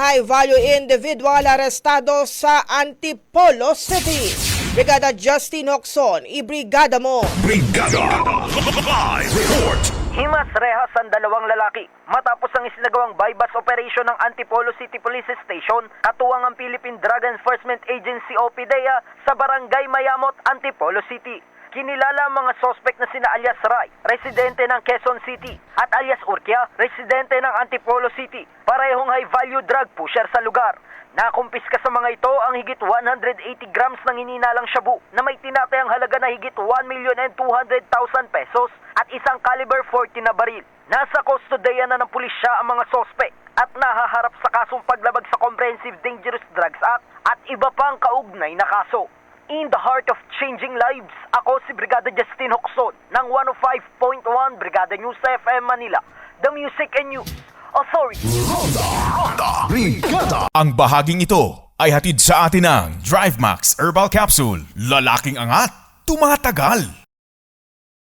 high-value individual arestado sa Antipolo City. Brigada Justin Hoxon, ibrigada mo. Brigada Live Report. Himas rehas ang dalawang lalaki matapos ang isinagawang bypass operation ng Antipolo City Police Station katuwang ang Philippine Drug Enforcement Agency o PDEA sa Barangay Mayamot, Antipolo City. Kinilala ang mga sospek na sina alias Ray, residente ng Quezon City, at alias Urquia, residente ng Antipolo City, parehong high-value drug pusher sa lugar. Nakumpiska sa mga ito ang higit 180 grams ng hininalang shabu na may tinatayang halaga na higit 1,200,000 pesos at isang caliber 40 na baril. Nasa kustodiya na ng pulisya ang mga sospek at nahaharap sa kasong paglabag sa Comprehensive Dangerous Drugs Act at iba pang kaugnay na kaso. In the heart of changing lives, ako si Brigada Justin Hoxon ng 105.1 Brigada News FM Manila, the Music and News Authority. Ronda Brigada. Ang bahaging ito ay hatid sa atin ng DriveMax Herbal Capsule. Lalaking angat, tumatagal.